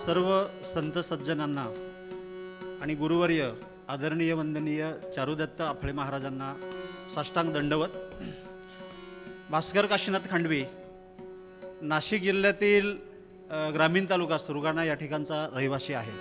सर्व संत सज्जनांना आणि गुरुवर्य आदरणीय वंदनीय चारुदत्त आपळे महाराजांना साष्टांग दंडवत. भास्कर काशीनाथ खांडवी नाशिक जिल्ह्यातील ग्रामीण तालुका सुरगाणा या ठिकाणचा रहिवासी आहे.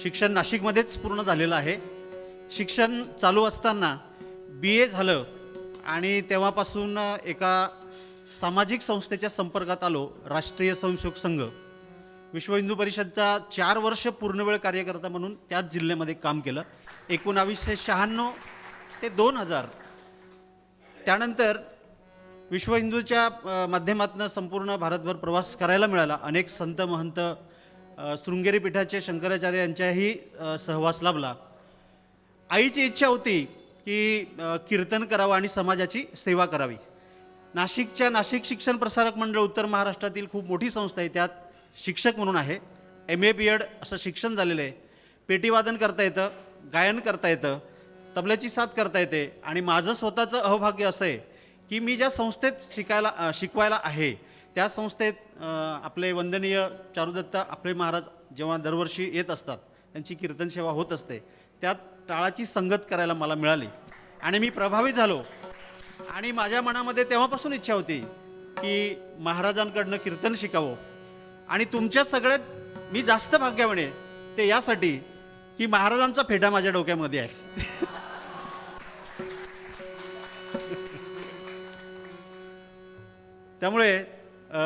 शिक्षण नाशिकमध्येच पूर्ण झालेलं आहे. शिक्षण चालू असताना BA झालं आणि तेव्हापासून एका सामाजिक संस्थेच्या संपर्कात आलो. राष्ट्रीय स्वयंसेवक संघ विश्व हिंदू परिषदचा 4 वर्ष पूर्णवेळ कार्यकर्ता म्हणून त्याच जिल्ह्यामध्ये काम केलं 1996 ते 2000. त्यानंतर विश्व हिंदूच्या माध्यमातून संपूर्ण भारतभर प्रवास करायला मिळाला. अनेक संत महंत शृंगेरी पीठाचे शंकराचार्य यांच्याही सहवास लाभला. आईची इच्छा होती की कीर्तन करावं आणि समाजाची सेवा करावी. नाशिक शिक्षण प्रसारक मंडळ उत्तर महाराष्ट्रातील खूप मोठी संस्था आहे. त्यात शिक्षक म्हणून आहे. MA BEd असं शिक्षण झालेलं आहे. पेटीवादन करता येतं, गायन करता येतं, तबल्याची साथ करता येते. आणि माझं स्वतःचं अहभाग्य असं आहे की मी ज्या संस्थेत शिकवायला आहे त्या संस्थेत आपले वंदनीय चारुदत्त आपले महाराज जेव्हा दरवर्षी येत असतात त्यांची कीर्तन सेवा होत असते. त्यात टाळाची संगत करायला मला मिळाली आणि मी प्रभावित झालो. आणि माझ्या मनामध्ये तेव्हापासून इच्छा होती की महाराजांकडनं कीर्तन शिकावं. आणि तुमच्या सगळ्यात मी जास्त भाग्यवान आहे ते यासाठी की महाराजांचा फेटा माझ्या डोक्यामध्ये आहे. त्यामुळे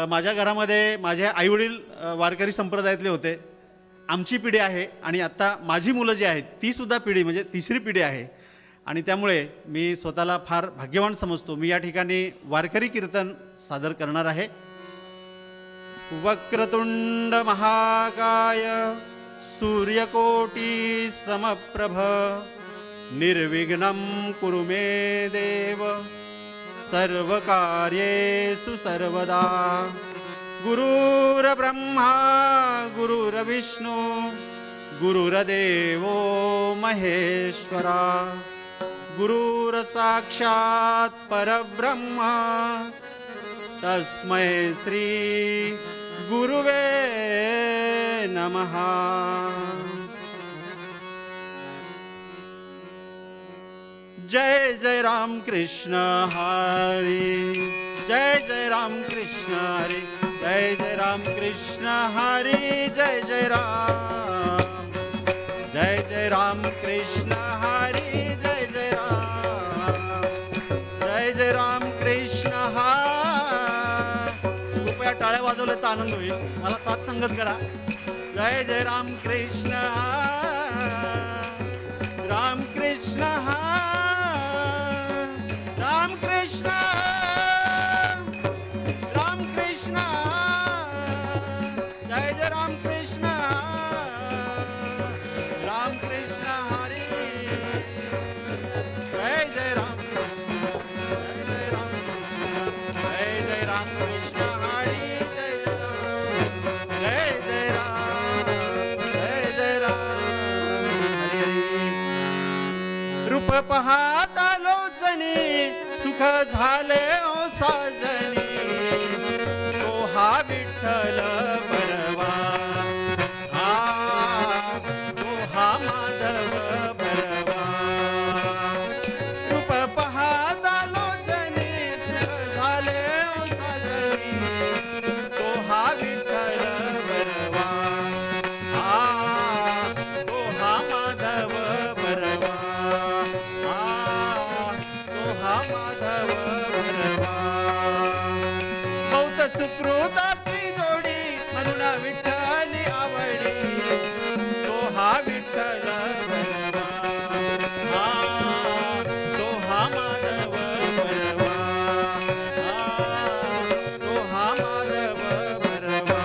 माझ्या घरामध्ये माझे आईवडील वारकरी संप्रदायातले होते. आमची पिढी आहे आणि आत्ता माझी मुलं जी आहेत ती सुद्धा पिढी म्हणजे तिसरी पिढी आहे. आणि त्यामुळे मी स्वतःला फार भाग्यवान समजतो. मी या ठिकाणी वारकरी कीर्तन सादर करणार आहे. वक्रतुंड महाकाय सूर्यकोटी समप्रभ निर्विघ्नं कुरु मे देव सर्वकार्येषु सर्वदा. गुरुर्ब्रह्मा गुरुर्विष्णु गुरुर्देवो महेश्वरा गुरुर्साक्षात् परब्रह्म तस्मै श्री गुरुवे नमः. जय जय राम कृष्ण हरी जय जय राम कृष्ण हरी जय जय राम कृष्ण हरी जय जय राम जय जय राम कृष्ण हरी जय जय राम जय जय राम कृष्ण हरी. कृपया टाळ्या वाजवल्या तर आनंद होईल. मला साथ संगत करा. जय जय राम कृष्ण राम कृष्ण राम कृष्ण राम कृष्ण जय जय राम कृष्ण राम कृष्ण हरी जय जय राम कृष्ण जय जय राम कृष्ण जय जय राम कृष्ण हरी जय जय राम जय जय राम हरी हरी. रूप पाहता लोचनी सुख झाले ओ साजनी तो हा विठ्ठल परवा हा तो हा माधव परवा. रूप पाहता लोचनी सुख झाले ओ साजनी तो हा विठ्ठल परवा हा तो हा माधव परवा माधव भरवा. बहुत सुकृताची जोडी म्हणून विठ्ठली आवडी तो हा विठ्ठल भरवा तो हा माधव भरवा तो हा माधव भरवा.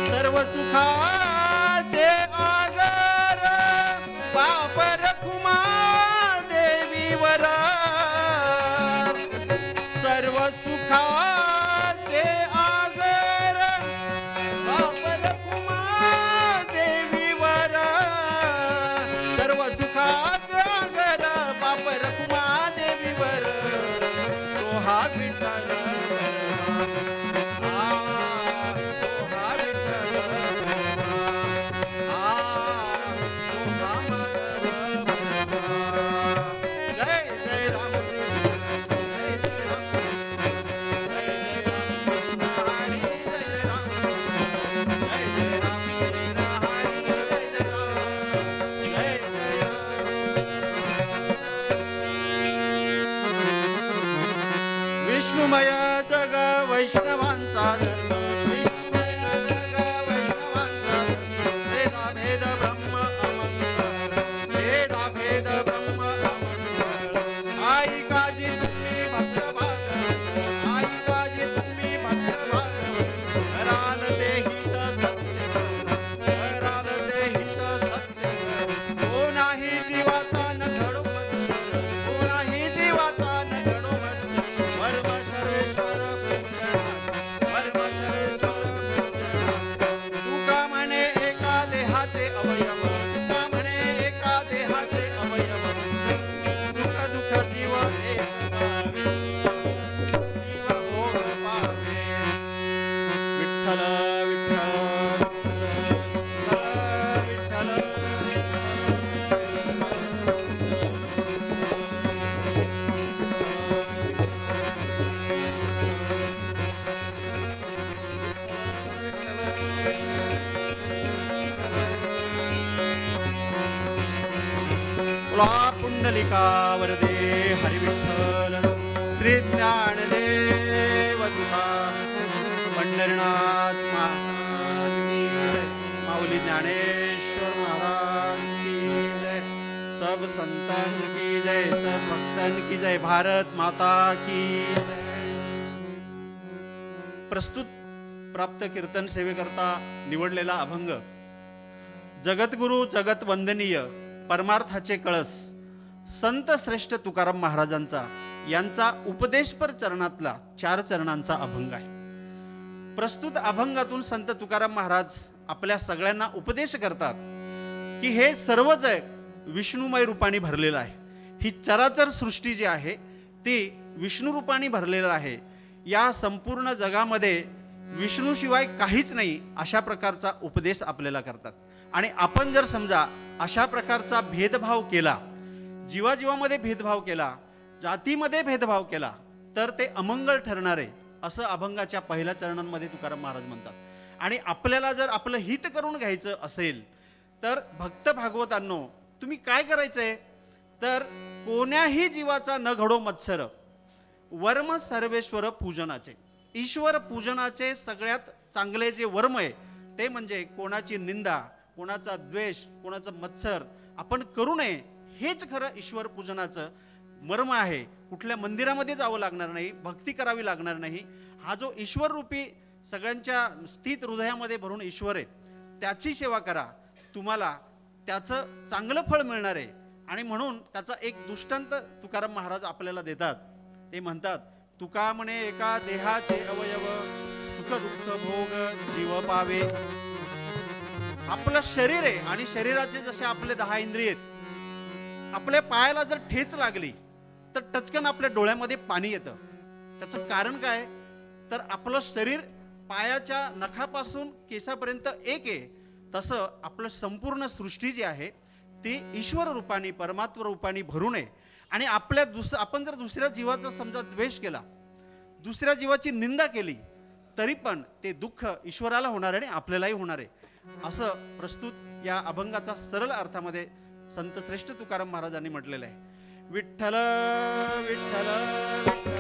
सर्व सुखाचे आगर पापर कुमा सर्व सुखाचे आगर बापर कुमा देवीवर सर्व सुखाचे आगर बापर कुमा देवीवर तो हा विठ्ठल तो हा विठ्ठल विष्णुमय जग वैष्णवांचा धर्म, विष्णुमय जग वैष्णवांचा धर्म. भेदा भेद ब्रह्म अमंगळ, भेदा भेद ब्रह्म अमंगळ. आई काजी तुम्ही भक्त भागवत, आई काजी तुम्ही भक्त भागवत. कराल ते हित सत्य, कराल ते हित सत्य. कोणाही जीवाचा न घडो मत्सर, कोणाही जीवाचा न घडो मत्सर. परम सर्वेश्वर पूजनाचे, परम सर्वेश्वर पूजनाचे. तुका म्हणे एका देहाचे अवयव, तुका म्हणे एका देहाचे अवयव. सुख दुःख जीव एक पावे, जीव भोग पावे. विठ्ठल विठ्ठल विठ्ठल तुला पुंडलिका वरदे हरी विठ्ठल. श्री ज्ञानदेव तुका पंढरीनाथ महाराज की जय. माऊली ज्ञानेश्वर महाराज की जय. सब संतन की जय, सब भक्तन की जय. भारत माता की जय. प्रस्तुत प्राप्त कीर्तन सेवेकरता निवडलेला अभंग जगद्गुरु जगत वंदनीय परमार्थाचे कळस संत श्रेष्ठ तुकाराम महाराजांचा यांचा उपदेशपर चरणातला 4 चरणांचा अभंग आहे. प्रस्तुत अभंगातून संत तुकाराम महाराज आपल्या सगळ्यांना उपदेश करतात की हे सर्व जग विष्णुमय रूपाने भरलेलं आहे. ही चराचर सृष्टी जी आहे ती विष्णू रूपाने भरलेलं आहे. या संपूर्ण जगामध्ये विष्णूशिवाय काहीच नाही अशा प्रकारचा उपदेश आपल्याला करतात. आणि आपण जर समजा अशा प्रकारचा भेदभाव केला, जीवाजीवामध्ये भेदभाव केला, जातीमध्ये भेदभाव केला तर ते अमंगळ ठरणार आहे असं अभंगाच्या पहिल्या चरणांमध्ये तुकाराम महाराज म्हणतात. आणि आपल्याला जर आपलं हित करून घ्यायचं असेल तर भक्त भागवतांनो तुम्ही काय करायचंय तर कोण्याही जीवाचा न घडो मत्सर. वर्म सर्वेश्वर पूजनाचे, ईश्वर पूजनाचे सगळ्यात चांगले जे वर्म आहे ते म्हणजे कोणाची निंदा, कोणाचा द्वेष, कोणाचं मत्सर आपण करू नये. हेच खरं ईश्वर पूजनाचं मर्म आहे. कुठल्या मंदिरामध्ये जावं लागणार नाही, भक्ती करावी लागणार नाही. हा जो ईश्वर रूपी सगळ्यांच्या स्थित हृदयामध्ये भरून ईश्वर आहे त्याची सेवा करा, तुम्हाला त्याचं चांगलं फळ मिळणार आहे. आणि म्हणून त्याचा एक दृष्टांत तुकाराम महाराज आपल्याला देतात. ते म्हणतात तुका म्हणे एका देहाचे अवयव, सुख दुःख भोग जीव पावे. आपलं शरीर आहे आणि शरीराचे जसे आपले 10 इंद्रिय आहेत. आपल्या पायाला जर ठेच लागली तर टचकन आपल्या डोळ्यामध्ये पाणी येतं. त्याचं कारण काय तर आपलं शरीर पायाच्या नखापासून केसापर्यंत एक आहे. तसं आपलं संपूर्ण सृष्टी जी आहे ती ईश्वर रूपाने परमात्मा रूपाने भरून आहे. आणि आपण जर दुसऱ्या जीवाचा समजा द्वेष केला, दुसऱ्या जीवाची निंदा केली तरी पण ते दुःख ईश्वराला होणार आहे आणि आपल्यालाही होणार आहे. असं प्रस्तुत या अभंगाचा सरळ अर्थामध्ये संत श्रेष्ठ तुकाराम महाराजांनी म्हटलेलं आहे. विठ्ठल विठ्ठल विठ्ठल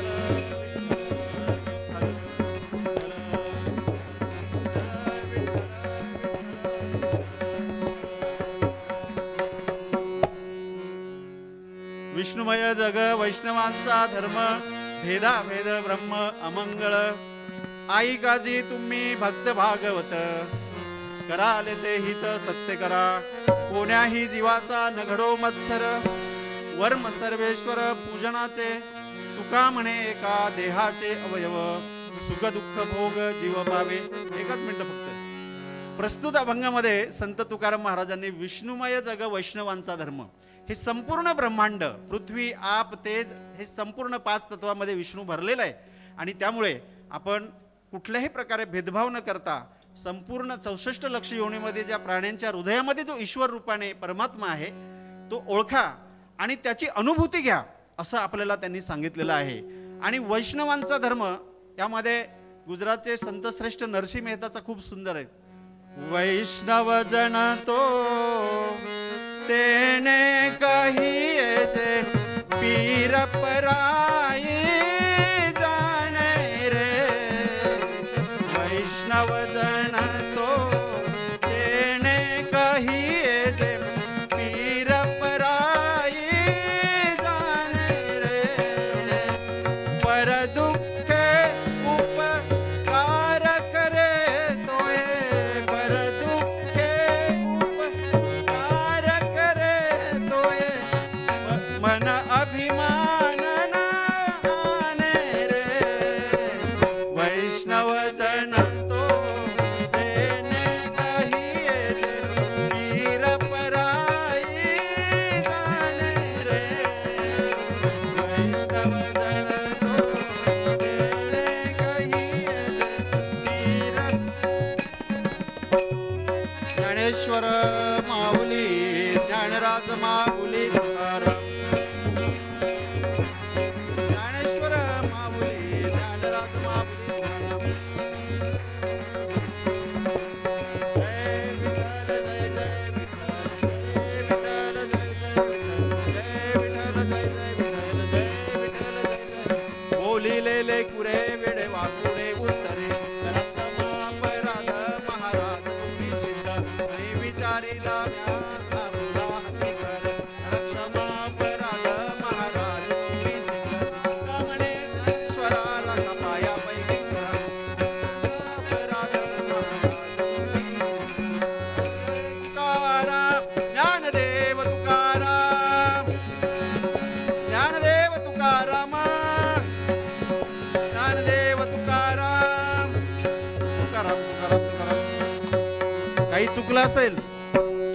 विष्णुमय जग वैष्णवांचा धर्म, भेदा भेद ब्रह्म अमंगळ. आई काजी तुम्ही भक्त भागवत, कराले ते हित सत्य करा. कोण्याही जीवाचा न घडो मत्सर, वर्म सर्वेश्वर पूजनाचे. तुका म्हणे एका देहाचे अवयव, सुख दुःख भोग जीव पावे. एकच मिनिट फक्त. प्रस्तुत अभंगामध्ये संत तुकाराम महाराजांनी विष्णुमय जग वैष्णवांचा धर्म, हे संपूर्ण ब्रह्मांड पृथ्वी आप तेज हे संपूर्ण 5 तत्वामध्ये विष्णू भरलेलं आहे. आणि त्यामुळे आपण कुठल्याही प्रकारे भेदभाव न करता संपूर्ण 64 लक्ष योनीमध्ये ज्या प्राण्यांच्या हृदयामध्ये जो ईश्वर रूपाने परमात्मा आहे तो ओळखा आणि त्याची अनुभूती घ्या असं आपल्याला त्यांनी सांगितलेलं आहे. आणि वैष्णवांचा धर्म त्यामध्ये गुजरातचे संत श्रेष्ठ नरसिंह मेहताचा खूप सुंदर आहे. वैष्णव जन तो तेने कहिए जे पीर पराई जाने, ज्ञानराज माऊली तुकाराम ज्ञानेश्वर माऊली ज्ञानराज माऊली तुकाराम जय विठ्ठल जय जय विठ्ठल जय विठ्ठल जय जय विठ्ठल जय विठ्ठल जय जय बोलिलेले कुरे वेडे वाकुडे उत्तरे रत्नमापराध महाराज तुम्ही सिद्ध नाही विचारिला रक्षमापराध महाराज तुम्ही सिद्ध कामणे ईश्वराला कपायापैकी अपराध महाराज तुकाराम ज्ञानदेव तुकाराम ज्ञानदेव तुकाराम ज्ञानदेव तुकाराम तुकाराम तुकाराम तुकाराम काही चुकलं असेल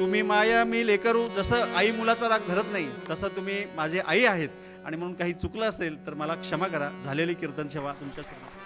तुम्ही माया मी लेकरू जसं आई मुलाचा राग धरत नाही तसं तुम्ही माझे आई आहेत आणि म्हणून काही चुकलं असेल तर मला क्षमा करा झालेली कीर्तन सेवा तुमच्या सर्व